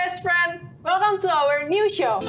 best friend, welcome to our new show.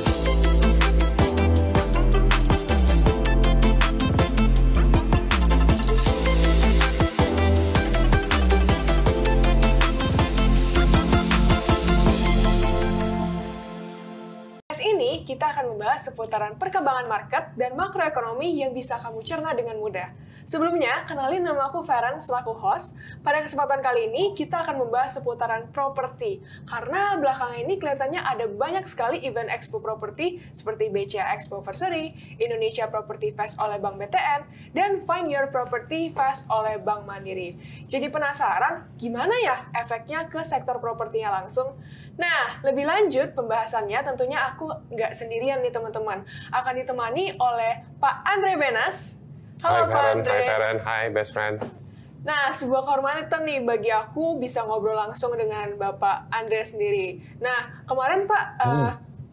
Ini kita akan membahas seputaran perkembangan market dan makroekonomi yang bisa kamu cerna dengan mudah. Sebelumnya, kenalin nama aku Feren selaku host. Pada kesempatan kali ini, kita akan membahas seputaran properti. Karena belakangan ini kelihatannya ada banyak sekali event expo properti seperti BCA Expoversary, Indonesia Property Fest oleh Bank BTN, dan Find Your Property Fest oleh Bank Mandiri. Jadi penasaran gimana ya efeknya ke sektor propertinya langsung? Nah, lebih lanjut pembahasannya tentunya aku nggak sendirian nih teman-teman. Akan ditemani oleh Pak Andre Benas. Halo Pak Andre. Hai Feren, hai best friend. Nah, sebuah kehormatan nih bagi aku bisa ngobrol langsung dengan Bapak Andre sendiri. Nah, kemarin Pak,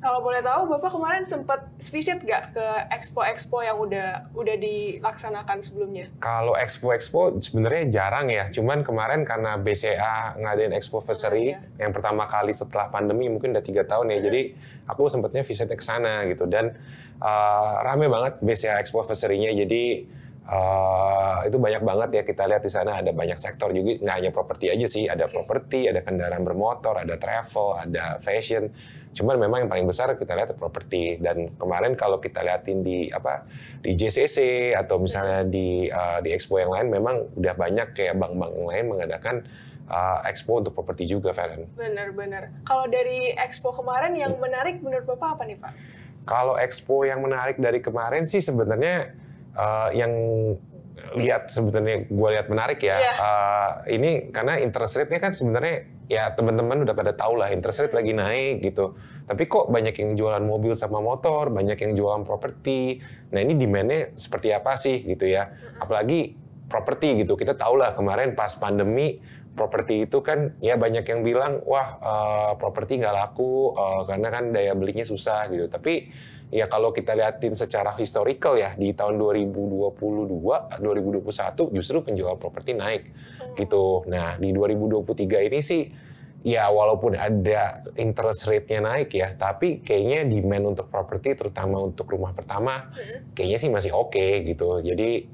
kalau boleh tahu Bapak kemarin sempat visit nggak ke expo-expo yang udah dilaksanakan sebelumnya? Kalau expo sebenarnya jarang ya, cuman kemarin karena BCA ngadain Expoversary yang pertama kali setelah pandemi, mungkin udah 3 tahun ya, jadi aku sempatnya visit ke sana gitu, dan rame banget BCA Expoversary-nya, jadi itu banyak banget ya, kita lihat di sana ada banyak sektor juga, nggak hanya properti aja sih, ada properti, ada kendaraan bermotor, ada travel, ada fashion. Cuman memang yang paling besar kita lihat properti. Dan kemarin kalau kita lihatin di JCC atau misalnya di expo yang lain, memang udah banyak kayak bank-bank yang lain mengadakan expo untuk properti juga, Feren. Benar-benar. Kalau dari expo kemarin yang menarik menurut Bapak apa nih Pak? Kalau expo yang menarik dari kemarin sih sebenarnya yang gue lihat menarik ya. Ini karena interest rate-nya kan sebenarnya ya teman-teman udah pada tahu lah interest rate lagi naik gitu. Tapi kok banyak yang jualan mobil sama motor, banyak yang jualan properti. Nah ini demand-nya seperti apa sih gitu ya. Apalagi properti gitu. Kita tahu lah kemarin pas pandemi properti itu kan ya banyak yang bilang wah properti nggak laku karena kan daya belinya susah gitu. Tapi ya kalau kita lihatin secara historical ya di tahun 2022, 2021 justru penjualan properti naik gitu. Nah di 2023 ini sih ya walaupun ada interest rate-nya naik ya, tapi kayaknya demand untuk properti terutama untuk rumah pertama kayaknya sih masih oke gitu. Jadi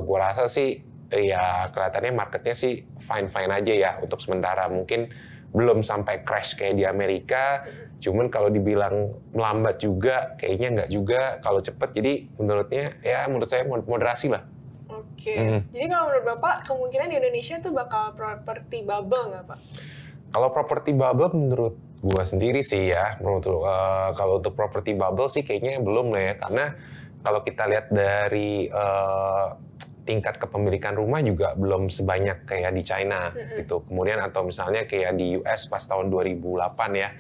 gua rasa sih ya kelihatannya marketnya sih fine-fine aja ya untuk sementara. Mungkin belum sampai crash kayak di Amerika, cuman kalau dibilang melambat juga, kayaknya nggak juga. Kalau cepet, jadi menurut saya moderasi lah. Oke. Jadi kalau menurut Bapak, kemungkinan di Indonesia tuh bakal properti bubble nggak Pak? Kalau properti bubble menurut gua sendiri sih ya, kalau untuk properti bubble sih kayaknya belum lah ya, karena kalau kita lihat dari tingkat kepemilikan rumah juga belum sebanyak kayak di China gitu. Kemudian atau misalnya kayak di US pas tahun 2008 ya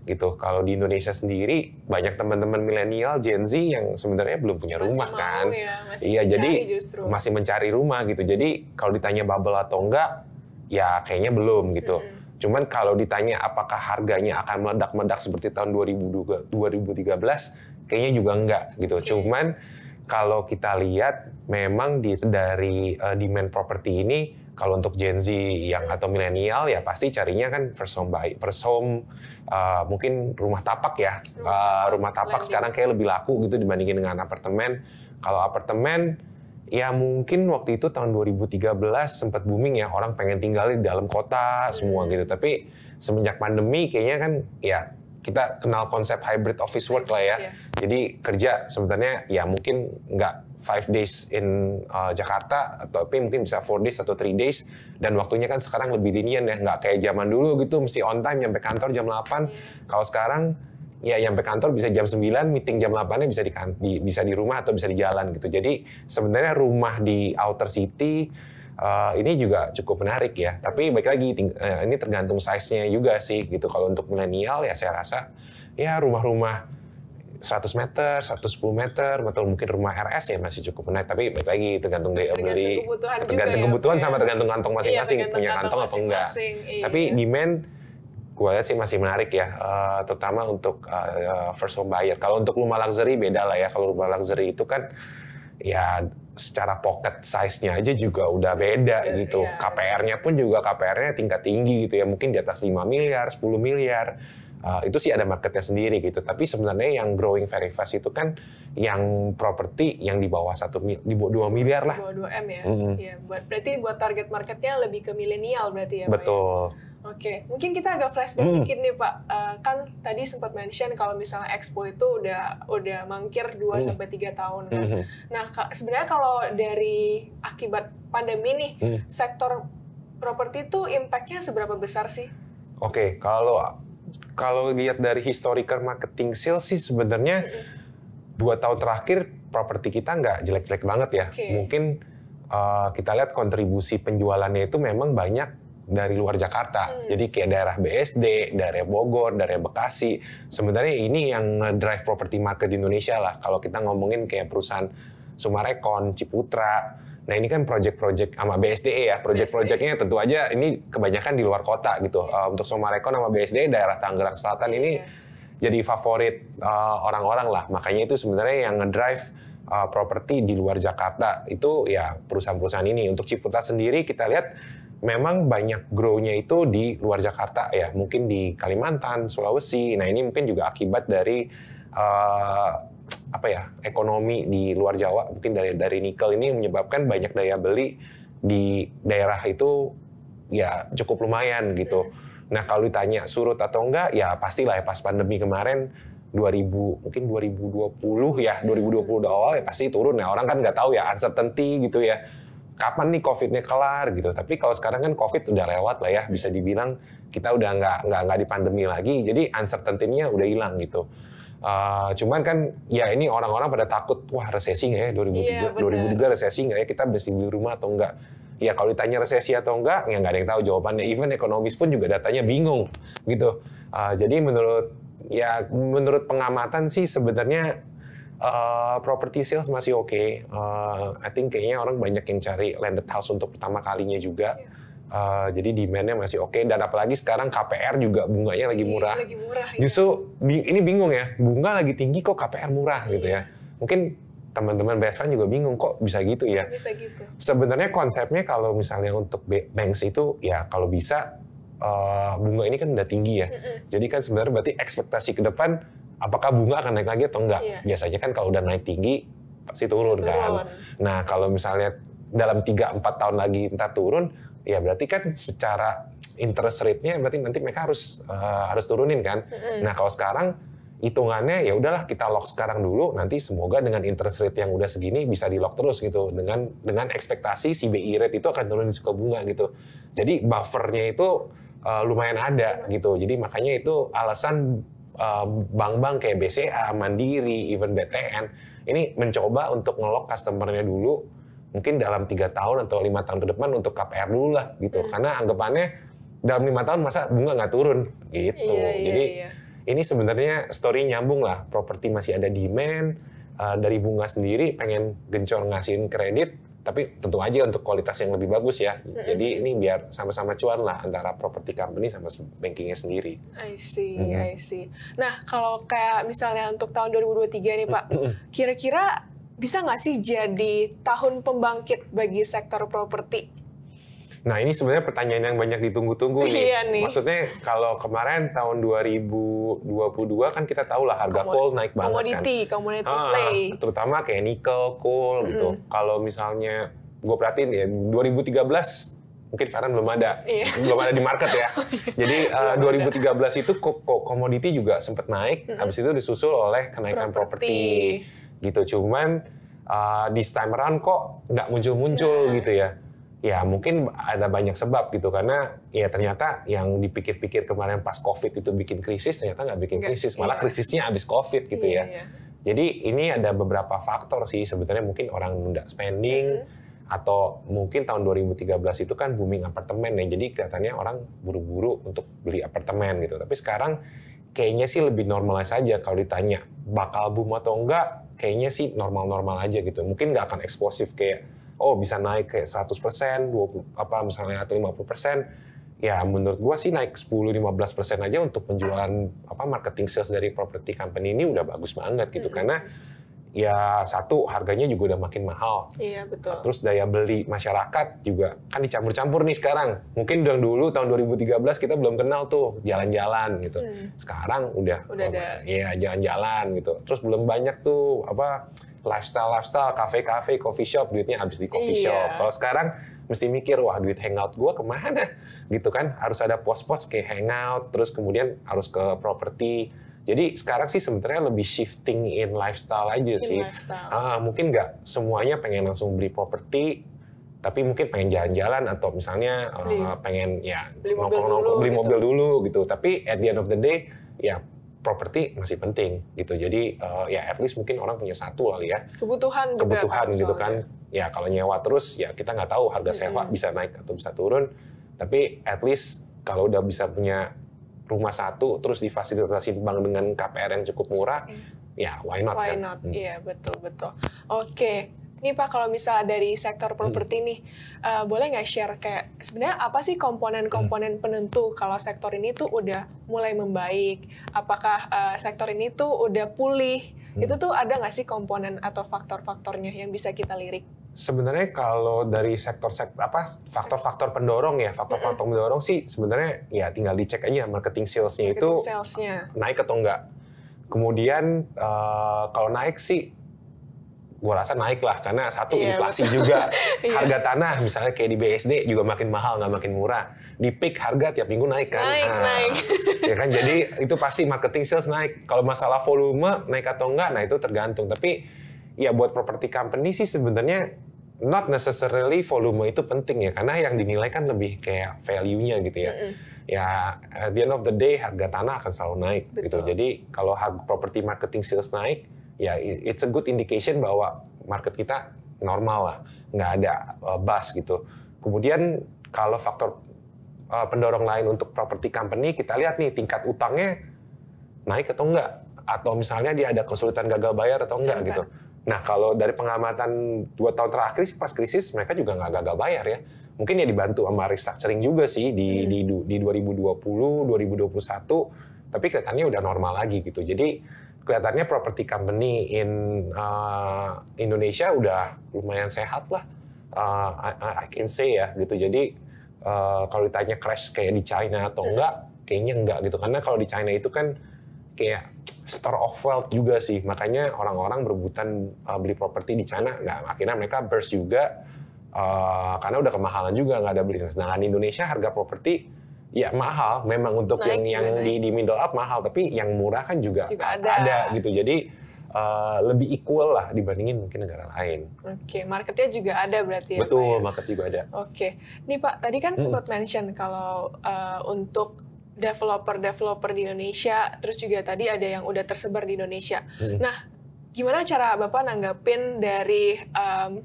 gitu. Kalau di Indonesia sendiri banyak teman-teman milenial Gen Z yang sebenarnya belum punya rumah kan. Iya, jadi masih mencari rumah gitu. Jadi kalau ditanya bubble atau enggak, ya kayaknya belum gitu. Cuman kalau ditanya apakah harganya akan meledak-meledak seperti tahun 2013, kayaknya juga enggak gitu. Cuman kalau kita lihat memang dari demand properti ini, kalau untuk Gen Z yang atau milenial ya pasti carinya kan first home, mungkin rumah tapak ya. Rumah tapak sekarang kayak lebih laku gitu dibandingin dengan apartemen. Kalau apartemen ya mungkin waktu itu tahun 2013 sempat booming ya, orang pengen tinggal di dalam kota semua gitu. Tapi semenjak pandemi kayaknya kan ya kita kenal konsep hybrid office work lah ya. Jadi kerja sebenarnya ya mungkin nggak 5 days in Jakarta, tapi mungkin bisa 4 days atau 3 days. Dan waktunya kan sekarang lebih lenient ya, nggak kayak zaman dulu gitu mesti on time nyampe kantor jam 8. Kalau sekarang ya nyampe kantor bisa jam 9, meeting jam 8-nya bisa di rumah atau bisa di jalan gitu. Jadi sebenarnya rumah di outer city ini juga cukup menarik ya. Tapi baik lagi ini tergantung size-nya juga sih gitu. Kalau untuk milenial ya saya rasa ya rumah-rumah 100 meter, 110 meter, atau mungkin rumah RS ya masih cukup menarik. Tapi baik lagi tergantung daya beli, tergantung kebutuhan sama tergantung kantong masing-masing, punya kantong apa enggak. Tapi demand gue lihat sih masih menarik ya, terutama untuk first home buyer. Kalau untuk rumah luxury beda lah ya. Kalau rumah luxury itu kan ya secara pocket size-nya aja juga udah beda gitu. KPR-nya pun juga KPR-nya tingkat tinggi gitu ya. Mungkin di atas 5 miliar, 10 miliar. Itu sih ada marketnya sendiri gitu. Tapi sebenarnya yang growing very fast itu kan yang properti yang di bawah 2 miliar lah. Di bawah 2 M ya. Iya, berarti buat target marketnya lebih ke milenial berarti ya, Betul. Pak? Oke, mungkin kita agak flashback dikit nih Pak. Kan tadi sempat mention kalau misalnya Expo itu udah mangkir 2-3 tahun kan. Nah, sebenarnya kalau dari akibat pandemi nih, sektor properti itu impact-nya seberapa besar sih? Oke, kalau lihat dari historical marketing sales sih sebenarnya 2 tahun terakhir properti kita nggak jelek-jelek banget ya. Mungkin kita lihat kontribusi penjualannya itu memang banyak dari luar Jakarta. Jadi kayak daerah BSD, daerah Bogor, daerah Bekasi. Sebenarnya ini yang drive property market di Indonesia lah. Kalau kita ngomongin kayak perusahaan Sumarekon, Ciputra. Nah ini kan project-project sama BSDE ya. Project-projectnya tentu aja ini kebanyakan di luar kota gitu. Untuk Sumarekon sama BSDE daerah Tangerang Selatan ini jadi favorit orang-orang lah. Makanya itu sebenarnya yang ngedrive properti di luar Jakarta itu ya perusahaan-perusahaan ini. Untuk Ciputra sendiri kita lihat memang banyak grow-nya itu di luar Jakarta ya, mungkin di Kalimantan, Sulawesi. Nah ini mungkin juga akibat dari ekonomi di luar Jawa, mungkin dari nikel ini menyebabkan banyak daya beli di daerah itu ya cukup lumayan gitu. Nah kalau ditanya surut atau enggak, ya pastilah ya pas pandemi kemarin 2020 ya, 2020 awal ya pasti turun ya. Orang kan nggak tahu ya, uncertainty gitu ya. Kapan nih COVID-nya kelar gitu. Tapi kalau sekarang kan COVID udah lewat lah ya, bisa dibilang kita udah nggak di pandemi lagi, jadi uncertainty-nya udah hilang gitu. Cuman kan ya ini orang-orang pada takut, wah resesi nggak ya 2003 resesi nggak ya, kita mesti beli rumah atau enggak. Ya kalau ditanya resesi atau enggak, ya nggak ada yang tahu jawabannya. Even ekonomis pun juga datanya bingung gitu. Jadi menurut pengamatan sih sebenarnya property sales masih oke. I think kayaknya orang banyak yang cari landed house untuk pertama kalinya juga. Jadi demand-nya masih oke. Dan apalagi sekarang KPR juga bunganya lagi murah. Justru ini bingung ya, bunga lagi tinggi kok KPR murah gitu ya. Mungkin teman-teman best friend juga bingung kok bisa gitu ya. Bisa gitu. Sebenarnya konsepnya kalau misalnya untuk banks itu ya kalau bisa bunga ini kan udah tinggi ya. Jadi kan sebenarnya berarti ekspektasi ke depan apakah bunga akan naik lagi atau enggak? Biasanya kan kalau udah naik tinggi pasti turun kan. Nah kalau misalnya dalam 3-4 tahun lagi ntar turun, ya berarti kan secara interest rate-nya berarti nanti mereka harus turunin kan. Nah kalau sekarang hitungannya ya udahlah kita lock sekarang dulu, nanti semoga dengan interest rate yang udah segini bisa di lock terus gitu dengan ekspektasi si BI rate itu akan turun di suku bunga gitu. Jadi buffernya itu lumayan ada gitu. Jadi makanya itu alasan bank-bank kayak BCA, Mandiri, even BTN ini mencoba untuk ngelok customer-nya dulu mungkin dalam 3 tahun atau 5 tahun ke depan untuk KPR dulu lah gitu. Karena anggapannya dalam 5 tahun masa bunga nggak turun gitu. Jadi ini sebenarnya story nyambung lah. Properti masih ada demand, dari bunga sendiri pengen gencor ngasihin kredit, tapi tentu aja untuk kualitas yang lebih bagus ya. Jadi ini biar sama-sama cuan lah antara property company sama bankingnya sendiri. I see. Nah, kalau kayak misalnya untuk tahun 2023 nih Pak, kira-kira bisa nggak sih jadi tahun pembangkit bagi sektor properti? Nah ini sebenarnya pertanyaan yang banyak ditunggu-tunggu nih. Iya nih. Maksudnya kalau kemarin tahun 2022 kan kita tahu lah harga coal naik banget commodity play. Terutama kayak nikel, coal gitu. Kalau misalnya gue perhatiin ya 2013 mungkin Farhan belum ada di market ya. Jadi 2013 itu komoditi juga sempat naik, habis itu disusul oleh kenaikan properti gitu. Cuman this time around kok nggak muncul-muncul gitu ya. Ya mungkin ada banyak sebab gitu, karena ya ternyata yang dipikir-pikir kemarin pas COVID itu bikin krisis, ternyata nggak bikin krisis, malah krisisnya abis COVID gitu ya. Jadi ini ada beberapa faktor sih sebenarnya, mungkin orang nunda spending, atau mungkin tahun 2013 itu kan booming apartemen ya, jadi kelihatannya orang buru-buru untuk beli apartemen gitu. Tapi sekarang kayaknya sih lebih normal saja. Kalau ditanya bakal boom atau enggak, kayaknya sih normal-normal aja gitu. Mungkin nggak akan eksplosif kayak bisa naik kayak 100%, 20 misalnya atau 50%. Ya menurut gua sih naik 10-15% aja untuk penjualan marketing sales dari property company ini udah bagus banget gitu. Karena ya satu harganya juga udah makin mahal. Iya, betul. Terus daya beli masyarakat juga kan dicampur-campur nih sekarang. Mungkin dulu tahun 2013 kita belum kenal tuh jalan-jalan gitu. Sekarang udah ada. Ya jalan-jalan gitu. Terus belum banyak tuh lifestyle, kafe-kafe, coffee shop, duitnya habis di coffee shop. Kalau sekarang mesti mikir, wah duit hangout gua kemana? Gitu kan, harus ada pos-pos kayak hangout, terus kemudian harus ke properti. Jadi sekarang sih sebenarnya lebih shifting in lifestyle aja sih. Mungkin nggak semuanya pengen langsung beli properti, tapi mungkin pengen jalan-jalan atau misalnya pengen ya beli mobil dulu gitu. Tapi at the end of the day, ya properti masih penting gitu. Jadi ya at least mungkin orang punya satu kali ya. Kebutuhan gitu kan. Ya kalau nyewa terus ya kita nggak tahu harga sewa bisa naik atau bisa turun. Tapi at least kalau udah bisa punya rumah satu terus difasilitasi bank dengan KPR yang cukup murah, ya why not? Iya, betul. Oke. Ini Pak, kalau misalnya dari sektor properti nih, boleh nggak share kayak sebenarnya apa sih komponen-komponen penentu kalau sektor ini tuh udah mulai membaik? Apakah sektor ini tuh udah pulih? Itu tuh ada nggak sih komponen atau faktor-faktornya yang bisa kita lirik? Sebenarnya kalau dari faktor-faktor pendorong ya, faktor-faktor pendorong sih sebenarnya ya tinggal dicek aja marketing salesnya itu naik atau enggak. Kemudian kalau naik sih gue rasa naik lah, karena satu inflasi juga. Harga tanah misalnya kayak di BSD juga makin mahal, nggak makin murah. Di peak harga tiap minggu naik kan. Naik. Ya kan, jadi itu pasti marketing sales naik. Kalau masalah volume naik atau enggak, nah itu tergantung. Tapi ya buat property company sih sebenarnya not necessarily volume itu penting ya, karena yang dinilai kan lebih kayak value-nya gitu ya. Ya at the end of the day harga tanah akan selalu naik. Gitu. Jadi kalau property marketing sales naik, ya it's a good indication bahwa market kita normal lah, nggak ada bust gitu. Kemudian kalau faktor pendorong lain untuk property company, kita lihat nih tingkat utangnya naik atau enggak, atau misalnya dia ada kesulitan gagal bayar atau enggak gitu. Nah kalau dari pengamatan 2 tahun terakhir pas krisis mereka juga nggak gagal bayar ya. Mungkin ya dibantu sama restructuring juga sih di 2020, 2021, tapi kelihatannya udah normal lagi gitu. Jadi kelihatannya property company in Indonesia udah lumayan sehat lah, I can say ya gitu. Jadi kalau ditanya crash kayak di China atau enggak, kayaknya enggak gitu. Karena kalau di China itu kan kayak store of wealth juga sih, makanya orang-orang berebutan beli properti di China. Nah, akhirnya mereka burst juga karena udah kemahalan juga, nggak ada beli. Sedangkan di Indonesia harga properti ya mahal, memang untuk yang di middle up mahal, tapi yang murah kan juga ada gitu. Jadi lebih equal lah dibandingin mungkin negara lain. Oke, marketnya juga ada berarti ya? Betul, market juga ada. Oke, nih Pak, tadi kan sempat mention kalau untuk developer di Indonesia, terus juga tadi ada yang udah tersebar di Indonesia. Nah, gimana cara Bapak nanggapin dari,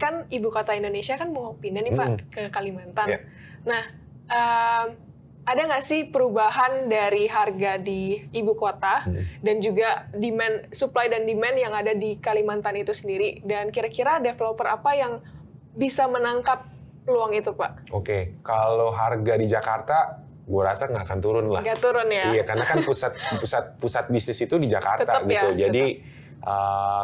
kan ibu kota Indonesia kan mau pindah nih Pak ke Kalimantan. Nah, ada nggak sih perubahan dari harga di ibu kota dan juga demand, supply dan demand yang ada di Kalimantan itu sendiri? Dan kira-kira developer apa yang bisa menangkap peluang itu Pak? Oke, kalau harga di Jakarta gue rasa nggak akan turun lah. Nggak turun ya? Iya, karena kan pusat bisnis itu di Jakarta tetap gitu. Ya, jadi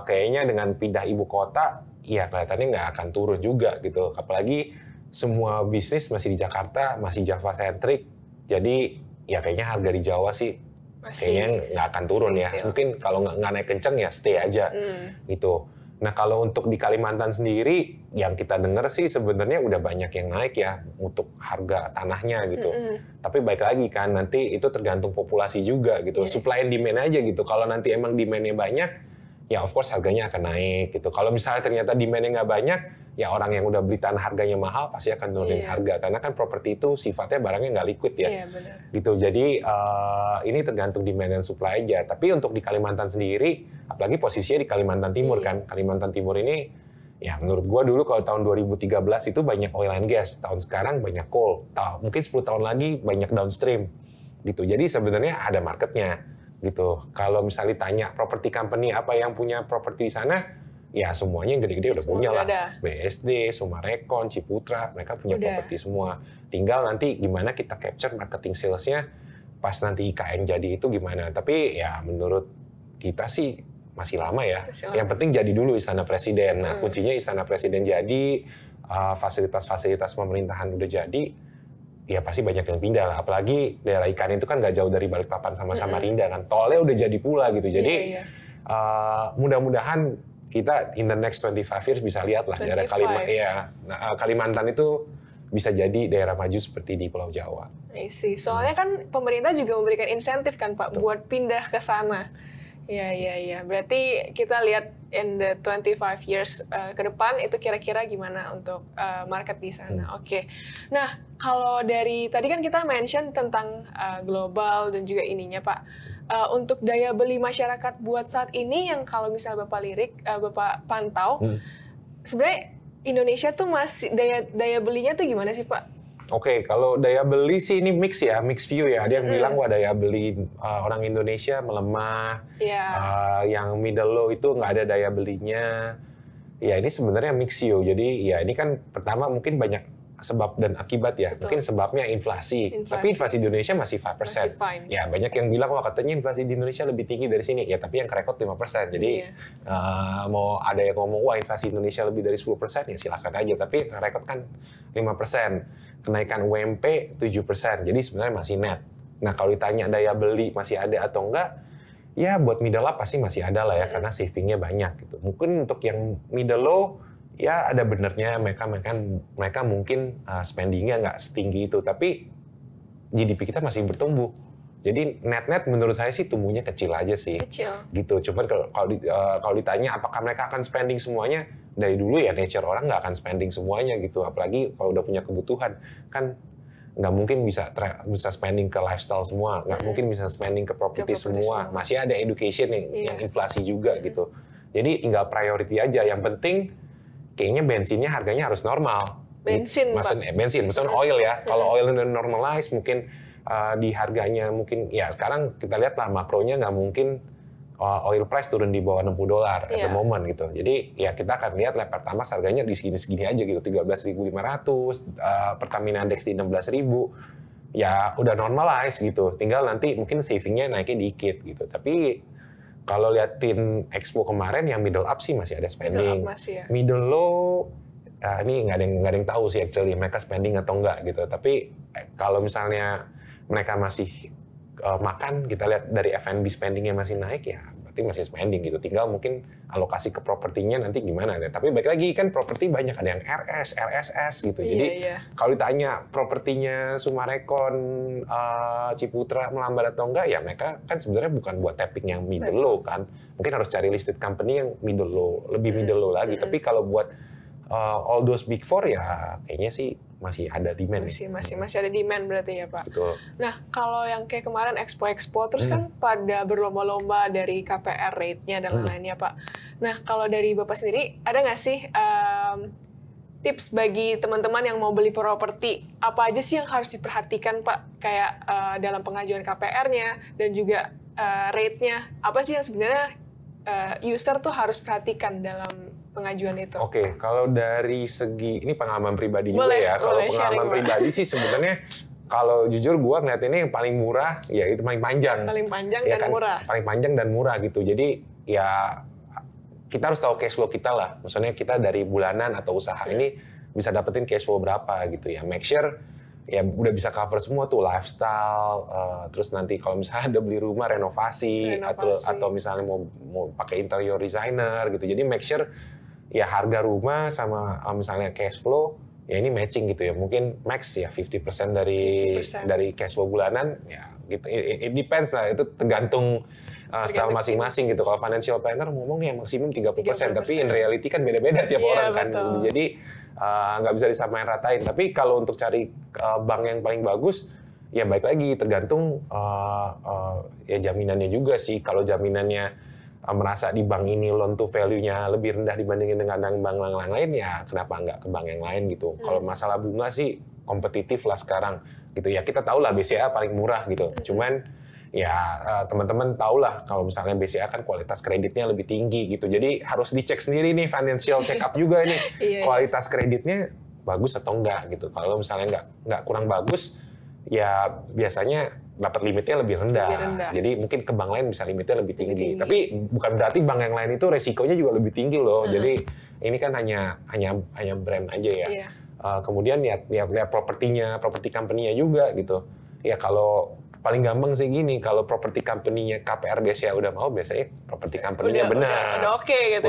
kayaknya dengan pindah ibu kota, ya kelihatannya nggak akan turun juga gitu. Apalagi semua bisnis masih di Jakarta, masih Java centric. Jadi ya kayaknya harga di Jawa sih kayaknya nggak akan turun ya. Mungkin kalau nggak naik kenceng ya stay aja gitu. Nah kalau untuk di Kalimantan sendiri, yang kita dengar sih sebenarnya udah banyak yang naik ya untuk harga tanahnya gitu. Tapi baik lagi kan, nanti itu tergantung populasi juga gitu. Supply and demand aja gitu. Kalau nanti emang demand-nya banyak, ya of course harganya akan naik gitu. Kalau misalnya ternyata demand-nya nggak banyak, ya orang yang udah beli tanah harganya mahal pasti akan nurunin harga. Karena kan properti itu sifatnya barangnya nggak liquid ya. Gitu. Jadi ini tergantung demand dan supply aja. Tapi untuk di Kalimantan sendiri, apalagi posisinya di Kalimantan Timur kan. Kalimantan Timur ini, ya menurut gua dulu kalau tahun 2013 itu banyak oil and gas. Tahun sekarang banyak coal. Mungkin 10 tahun lagi banyak downstream. Gitu. Jadi sebenarnya ada marketnya. Gitu. Kalau misalnya ditanya property company apa yang punya properti di sana, ya semuanya yang gede-gede udah punya lah. BSD, Sumarekon, Ciputra, mereka punya properti semua. Tinggal nanti gimana kita capture marketing sales-nya pas nanti IKN jadi itu gimana. Tapi ya menurut kita sih masih lama ya. Yang penting jadi dulu Istana Presiden. Nah, kuncinya Istana Presiden jadi, fasilitas-fasilitas pemerintahan udah jadi, ya pasti banyak yang pindah lah. Apalagi daerah ikan itu kan nggak jauh dari Balikpapan sama Samarinda kan. Tolnya udah jadi pula gitu. Jadi mudah-mudahan kita in the next 25 years bisa lihat lah daerah Kalimantan itu bisa jadi daerah maju seperti di Pulau Jawa. Soalnya kan pemerintah juga memberikan insentif kan Pak buat pindah ke sana. Iya. Berarti kita lihat in the 25 years ke depan itu kira-kira gimana untuk market di sana. Oke. Nah, kalau dari tadi kan kita mention tentang global dan juga ininya Pak. Untuk daya beli masyarakat buat saat ini yang kalau misalnya Bapak pantau, sebenarnya Indonesia tuh masih daya belinya tuh gimana sih Pak? Oke, kalau daya beli sih ini mix view ya. Ada yang bilang wah daya beli orang Indonesia melemah, yang middle low itu nggak ada daya belinya. Ya ini sebenarnya mix view. Jadi ya ini kan pertama mungkin banyak sebab dan akibat ya. Betul. Mungkin sebabnya inflasi. Tapi inflasi di Indonesia masih 5%. Ya banyak yang bilang wah katanya inflasi di Indonesia lebih tinggi dari sini. Ya tapi yang kerekod 5%. Jadi mau ada yang ngomong wah inflasi Indonesia lebih dari 10% ya silakan aja. Tapi kerekod kan 5%. Kenaikan UMP 7%. Jadi sebenarnya masih net. Nah kalau ditanya daya beli masih ada atau enggak, ya buat middle up pasti masih ada lah ya karena savingnya banyak gitu. Mungkin untuk yang middle low ya ada benernya mereka mungkin spendingnya nggak setinggi itu, tapi GDP kita masih bertumbuh. Jadi net menurut saya sih tumbuhnya kecil aja sih. Gitu. Cuman kalau ditanya apakah mereka akan spending semuanya, dari dulu ya nature orang nggak akan spending semuanya gitu. Apalagi kalau udah punya kebutuhan kan nggak mungkin bisa spending ke lifestyle semua, nggak mungkin bisa spending ke properti semua. Masih ada education yang inflasi juga gitu. Jadi tinggal priority aja. Yang penting kayaknya bensinnya harganya harus normal. Maksudnya oil ya. Kalau oil udah normalize mungkin di harganya mungkin ya sekarang kita lihat lah makronya nggak mungkin oil price turun di bawah $60 at the moment gitu. Jadi ya kita akan lihat lah Pertamax harganya di segini-segini aja gitu 13.500, Pertamina Index di 16.000. Ya udah normalize gitu. Tinggal nanti mungkin savingnya naiknya dikit gitu. Tapi kalau liatin Expo kemarin yang middle up sih masih ada spending. Middle low ini nggak ada yang tahu sih actually mereka spending atau enggak gitu. Tapi kalau misalnya mereka masih makan, kita lihat dari F&B spendingnya masih naik ya berarti masih spending gitu. Tinggal mungkin alokasi ke propertinya nanti gimana deh. Tapi baik lagi kan properti banyak ada yang RS, RSS gitu. Jadi kalau ditanya propertinya Sumarekon, Ciputra melambat atau enggak ya mereka kan sebenarnya bukan buat tapping yang middle low kan. Mungkin harus cari listed company yang middle low, lebih middle low lagi. Tapi kalau buat all those big four ya kayaknya sih masih ada demand. Masih ada demand berarti ya Pak. Betul. Nah kalau yang kayak kemarin Expo terus kan pada berlomba-lomba dari KPR rate-nya dan lain-lainnya Pak. Nah kalau dari Bapak sendiri ada nggak sih tips bagi teman-teman yang mau beli properti? Apa aja sih yang harus diperhatikan Pak? Kayak dalam pengajuan KPR-nya dan juga rate-nya. Apa sih yang sebenarnya user tuh harus perhatikan dalam pengajuan itu? Oke, kalau dari segi ini pengalaman pribadi juga ya. Kalau pengalaman pribadi sih sebenarnya kalau jujur gue ngeliat ini yang paling murah ya itu paling panjang. Paling panjang ya dan kan? Murah. Paling panjang dan murah gitu. Jadi ya kita harus tahu cash flow kita lah. Maksudnya kita dari bulanan atau usaha ini bisa dapetin cash flow berapa gitu ya. Make sure ya udah bisa cover semua tuh lifestyle, terus nanti kalau misalnya ada beli rumah renovasi. Atau misalnya mau pakai interior designer gitu. Jadi make sure ya harga rumah sama misalnya cash flow ya ini matching gitu ya. Mungkin max ya 50% dari cash flow bulanan ya gitu. It depends lah, itu tergantung style masing-masing gitu. Kalau financial planner ngomongnya maksimum 30%, tapi in reality kan beda-beda tiap orang kan. Jadi nggak bisa disamain ratain. Tapi kalau untuk cari bank yang paling bagus ya baik lagi tergantung ya jaminannya juga sih. Kalau jaminannya merasa di bank ini loan to value-nya lebih rendah dibandingin dengan bank yang lain ya kenapa nggak ke bank yang lain gitu. Kalau masalah bunga sih kompetitif lah sekarang gitu ya. Kita tahu lah BCA paling murah gitu. Cuman ya teman-teman tahu lah kalau misalnya BCA kan kualitas kreditnya lebih tinggi gitu. Jadi harus dicek sendiri nih financial check up juga nih. Kualitas kreditnya bagus atau enggak gitu. Kalau misalnya nggak kurang bagus ya biasanya dapat limitnya lebih rendah. Jadi mungkin ke bank lain bisa limitnya lebih tinggi. Tapi bukan berarti bank yang lain itu resikonya juga lebih tinggi loh. Jadi ini kan hanya brand aja ya. Kemudian lihat propertinya, property company-nya juga gitu. Ya kalau paling gampang sih gini, kalau property company-nya KPR biasanya udah mau, biasanya property company-nya benar. Udah oke gitu.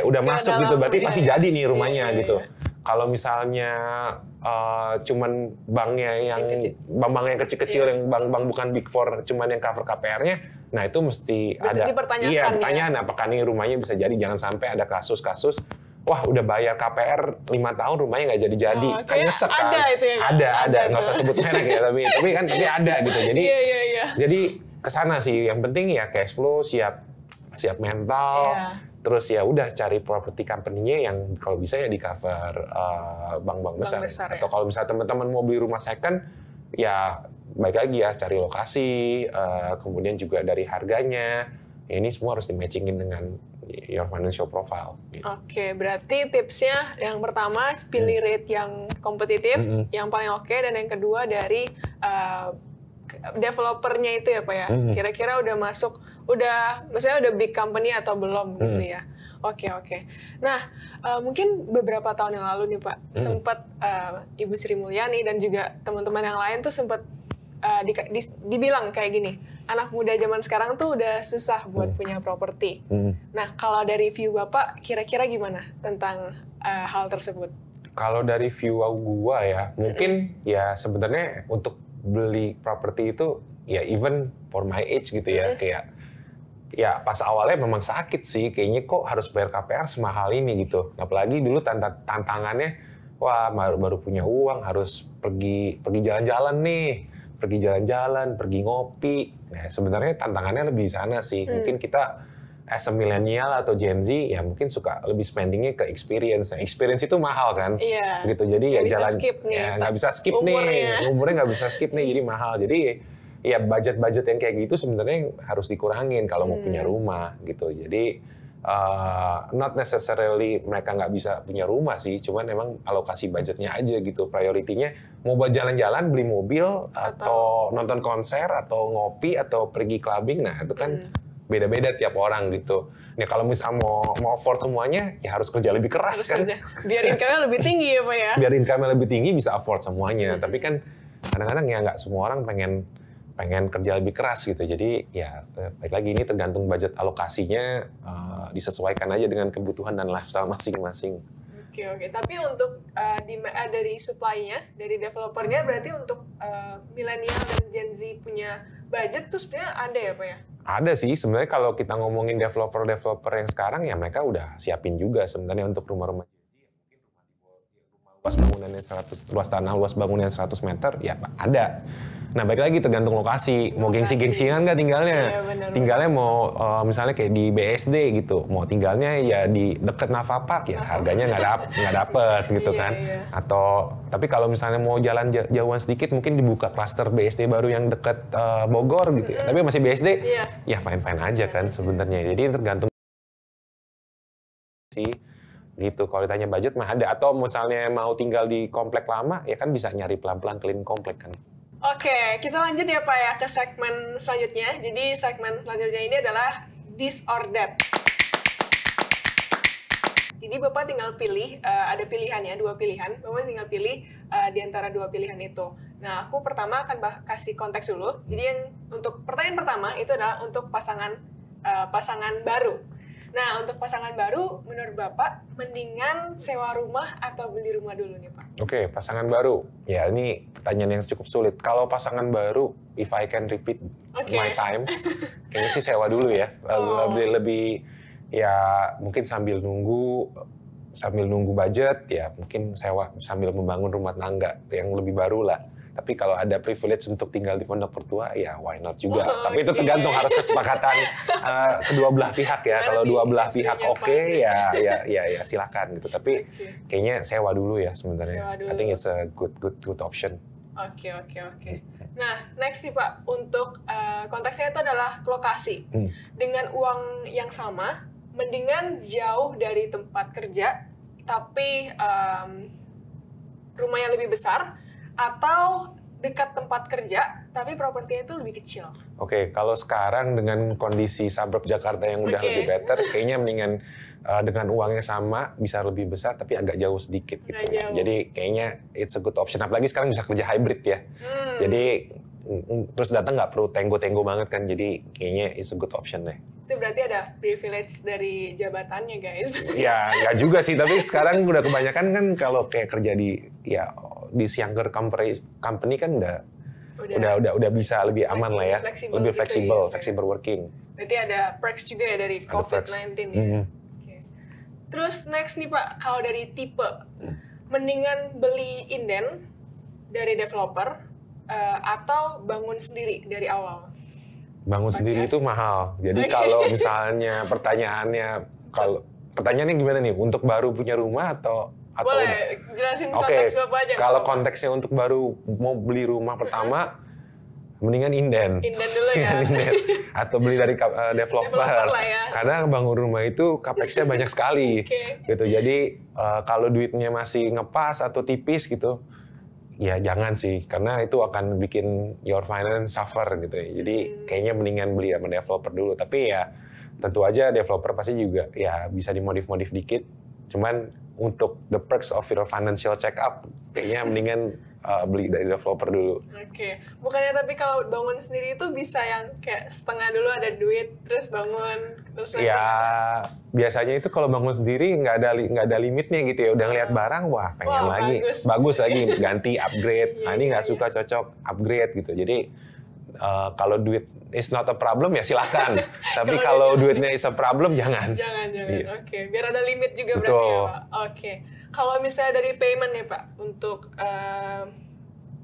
Udah masuk gitu, berarti pasti jadi nih rumahnya gitu. Kalau misalnya cuman banknya yang bank yang kecil-kecil yang bank bukan Big Four, cuman yang cover KPR-nya, nah itu mesti ada pertanyaan apakah nih rumahnya bisa jadi. Jangan sampai ada kasus-kasus wah udah bayar KPR 5 tahun rumahnya nggak jadi-jadi, kan nyesek kan. Ada nggak usah sebut merek ya, tapi ada gitu. Jadi jadi kesana sih, yang penting ya cash flow, siap mental. Terus ya udah cari property company-nya yang kalau bisa ya di cover bank-bank besar. Atau kalau misalnya teman-teman mau beli rumah second, ya baik lagi ya cari lokasi, kemudian juga dari harganya. Ya, ini semua harus di-matchingin dengan your financial profile. Gitu. Oke, berarti tipsnya yang pertama pilih rate yang kompetitif, yang paling oke, dan yang kedua dari developernya itu ya Pak ya. Kira-kira udah masuk, maksudnya udah big company atau belum gitu ya. Oke. Nah, mungkin beberapa tahun yang lalu nih Pak, sempat Ibu Sri Mulyani dan juga teman-teman yang lain tuh sempat dibilang kayak gini, anak muda zaman sekarang tuh udah susah buat punya properti. Nah, kalau dari view Bapak, kira-kira gimana tentang hal tersebut? Kalau dari view gua ya, mungkin ya sebenarnya untuk beli properti itu ya even for my age gitu ya, kayak ya pas awalnya memang sakit sih, kayaknya kok harus bayar KPR semahal ini gitu. Apalagi dulu tantangannya, wah baru punya uang harus pergi jalan-jalan nih, pergi ngopi. Nah sebenarnya tantangannya lebih di sana sih. Mungkin kita as a millennial atau Gen Z ya mungkin suka lebih spendingnya ke experience. Nah, experience itu mahal kan, gitu. Jadi ya jalan, nggak bisa skip nih, umurnya nggak bisa skip nih, jadi mahal. Jadi ya budget yang kayak gitu sebenarnya harus dikurangin kalau mau punya rumah gitu. Jadi not necessarily mereka nggak bisa punya rumah sih, cuman emang alokasi budgetnya aja gitu. Prioritinya mau buat jalan-jalan, beli mobil, atau nonton konser, atau ngopi, atau pergi clubbing. Nah itu kan beda-beda tiap orang gitu. Ya kalau misalnya mau afford semuanya, ya harus kerja lebih keras kan. Biar income-nya lebih tinggi ya Pak ya. Biar income-nya lebih tinggi bisa afford semuanya. Tapi kan kadang-kadang ya nggak semua orang pengen kerja lebih keras gitu. Jadi ya baik lagi ini tergantung budget alokasinya, disesuaikan aja dengan kebutuhan dan lifestyle masing-masing. Oke. Tapi untuk dari supply-nya, dari developernya, berarti untuk milenial dan Gen Z punya budget tuh sebenarnya ada ya Pak ya? Ada sih, sebenarnya kalau kita ngomongin developer yang sekarang ya mereka udah siapin juga sebenarnya untuk rumah-rumah luas bangunannya 100 meter ya ada. Nah baik lagi tergantung lokasi, mau gengsi-gengsian nggak tinggalnya, tinggalnya mau misalnya kayak di BSD gitu, mau tinggalnya ya di deket Nava Park ya harganya nggak dapet gitu kan. Atau tapi kalau misalnya mau jalan jauhan sedikit mungkin dibuka klaster BSD baru yang deket Bogor gitu ya, tapi masih BSD ya fine aja kan sebenarnya. Jadi tergantung sih. Gitu, kalau ditanya budget mah ada. Atau misalnya mau tinggal di komplek lama, ya kan bisa nyari pelan-pelan keliling komplek kan. Oke, kita lanjut ya Pak ya ke segmen selanjutnya. Jadi segmen selanjutnya ini adalah this or that. Jadi Bapak tinggal pilih, ada pilihannya, 2 pilihan. Bapak tinggal pilih di antara 2 pilihan itu. Nah, aku pertama akan kasih konteks dulu. Jadi yang untuk pertanyaan pertama itu adalah untuk pasangan baru. Nah, untuk pasangan baru, menurut Bapak, mendingan sewa rumah atau beli rumah dulu nih, Pak? Oke, pasangan baru. Ya, ini pertanyaan yang cukup sulit. Kalau pasangan baru, if I can repeat my time, kayaknya sih sewa dulu ya. Lebih, ya mungkin sambil nunggu budget, ya mungkin sewa sambil membangun rumah tangga yang lebih baru lah. Tapi kalau ada privilege untuk tinggal di pondok mertua, ya why not juga. Tapi itu tergantung harus kesepakatan kedua belah pihak ya. Kalau dua belah pihak oke, ya silakan gitu. Tapi kayaknya sewa dulu ya sebenarnya. I think it's a good option. Oke. Nah, next nih Pak, untuk konteksnya itu adalah lokasi. Dengan uang yang sama, mendingan jauh dari tempat kerja, tapi rumahnya lebih besar, atau dekat tempat kerja, tapi propertinya itu lebih kecil. Oke, kalau sekarang dengan kondisi suburb Jakarta yang udah lebih better, kayaknya mendingan dengan uangnya sama, bisa lebih besar, tapi agak jauh sedikit gitu. Jadi kayaknya it's a good option. Apalagi sekarang bisa kerja hybrid ya. Jadi terus datang nggak perlu tenggo-tenggo banget kan, jadi kayaknya it's a good option deh. Itu berarti ada privilege dari jabatannya, guys. Ya, nggak juga sih, tapi sekarang udah kebanyakan kan kalau kayak kerja di younger company kan udah bisa lebih aman lah ya, lebih fleksibel, flexible working. Berarti ada perks juga ya dari COVID-19 ya. Terus next nih Pak, kalau dari tipe, mendingan beli inden dari developer atau bangun sendiri dari awal? Bangun sendiri itu mahal. Jadi kalau misalnya pertanyaannya gimana nih? Untuk baru punya rumah atau boleh jelasin konteks Bapak aja. Kalau konteksnya untuk baru mau beli rumah pertama, mendingan inden. Inden dulu ya. Atau beli dari developer lah ya. Karena bangun rumah itu capex-nya banyak sekali. Gitu. Jadi kalau duitnya masih ngepas atau tipis gitu, ya jangan sih, karena itu akan bikin your finance suffer gitu ya. Jadi kayaknya mendingan beli sama developer dulu. Tapi ya tentu aja developer pasti juga ya bisa dimodif-modif dikit. Cuman untuk the perks of your financial check-up, kayaknya mendingan beli dari developer dulu. Bukannya tapi kalau bangun sendiri itu bisa yang kayak setengah dulu ada duit, terus bangun, terus nanti... Ya, biasanya itu kalau bangun sendiri nggak ada limitnya gitu ya. Udah ngeliat barang, wah pengen lagi, bagus lagi, ganti, upgrade. Nah ini nggak suka, cocok, upgrade gitu. Jadi kalau duit is not a problem ya silakan. Tapi kalau duitnya is a problem jangan. Jangan. Biar ada limit juga berarti ya Pak. Kalau misalnya dari payment nih Pak, untuk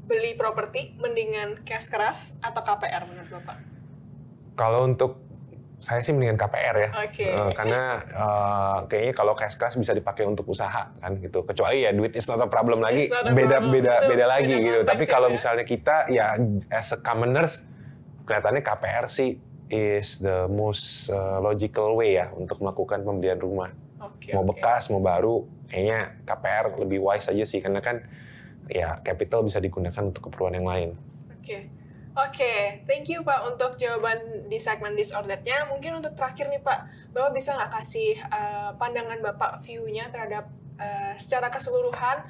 beli properti, mendingan cash keras atau KPR menurut Bapak? Kalau untuk saya sih mendingan KPR ya. Karena kayaknya kalau cash keras bisa dipakai untuk usaha kan gitu. Kecuali ya duit is not a problem lagi, beda lagi gitu. Tapi kalau misalnya kita ya as a commoners, kelihatannya KPR sih is the most logical way ya untuk melakukan pembelian rumah. Mau bekas, mau baru, kayaknya KPR lebih wise aja sih, karena kan ya capital bisa digunakan untuk keperluan yang lain. Thank you Pak untuk jawaban di segmen disordered-nya. Mungkin untuk terakhir nih Pak, Bapak bisa nggak kasih pandangan Bapak view-nya terhadap secara keseluruhan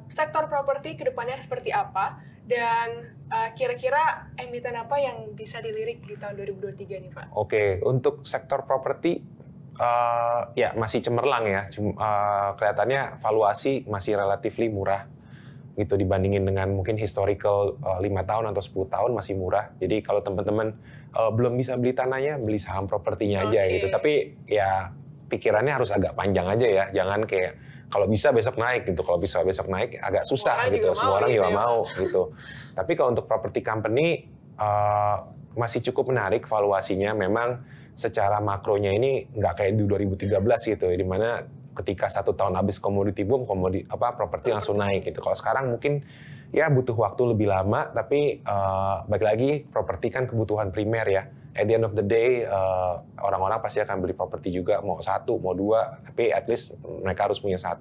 sektor properti ke depannya seperti apa, dan kira-kira emiten apa yang bisa dilirik di tahun 2023 nih Pak? Untuk sektor properti ya masih cemerlang ya. Kelihatannya valuasi masih relatively murah gitu dibandingin dengan mungkin historical 5 tahun atau 10 tahun masih murah. Jadi kalau teman-teman belum bisa beli tanahnya, beli saham propertinya aja gitu. Tapi ya pikirannya harus agak panjang aja ya. Jangan kayak kalau bisa besok naik gitu. Kalau bisa besok naik agak susah gitu. Semua orang juga mau gitu. Tapi kalau untuk property company masih cukup menarik valuasinya. Memang secara makronya ini nggak kayak di 2013 gitu, di mana ketika 1 tahun habis komoditi boom, properti langsung naik gitu. Kalau sekarang mungkin ya butuh waktu lebih lama, tapi balik lagi properti kan kebutuhan primer ya. At the end of the day, orang-orang pasti akan beli properti juga, mau 1, mau 2, tapi at least mereka harus punya 1.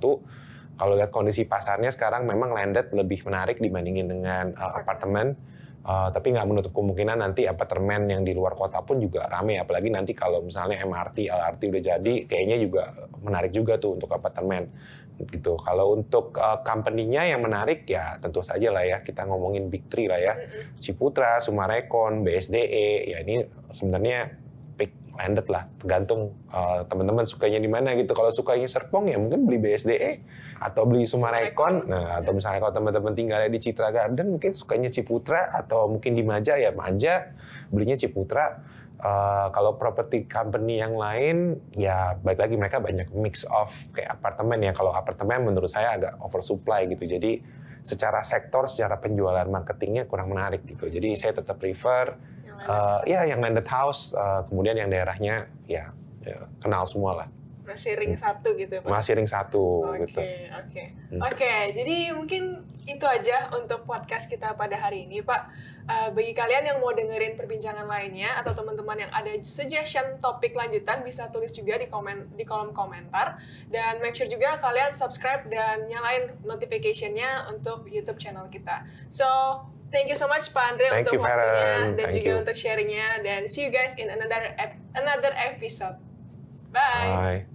Kalau lihat kondisi pasarnya sekarang memang landed lebih menarik dibandingin dengan apartemen. Tapi nggak menutup kemungkinan nanti apartemen yang di luar kota pun juga rame, apalagi nanti kalau misalnya MRT, LRT udah jadi, kayaknya juga menarik juga tuh untuk apartemen gitu. Kalau untuk company-nya yang menarik ya tentu saja lah ya, kita ngomongin Big Three lah ya, Ciputra, Summarecon, BSDE, ya ini sebenarnya pick landed lah, tergantung teman-teman sukanya di mana gitu. Kalau sukanya Serpong ya mungkin beli BSDE atau beli Summarecon. Nah, atau misalnya kalau teman-teman tinggalnya di Citra Garden mungkin sukanya Ciputra, atau mungkin di Maja ya Maja, belinya Ciputra. Kalau property company yang lain ya baik lagi mereka banyak mix of kayak apartemen ya. Kalau apartemen menurut saya agak oversupply gitu. Jadi secara sektor, secara penjualan marketingnya kurang menarik gitu. Jadi saya tetap prefer yang landed house, kemudian yang daerahnya ya kenal semua lah. Masih ring 1 gitu Pak? Masih ring 1 gitu. Oke, jadi mungkin itu aja untuk podcast kita pada hari ini Pak. Bagi kalian yang mau dengerin perbincangan lainnya atau teman-teman yang ada suggestion topik lanjutan bisa tulis juga di kolom komentar, dan make sure juga kalian subscribe dan nyalain notification-nya untuk YouTube channel kita. So, thank you so much Pak Andre untuk waktunya dan juga untuk sharingnya, dan see you guys in another episode. Bye.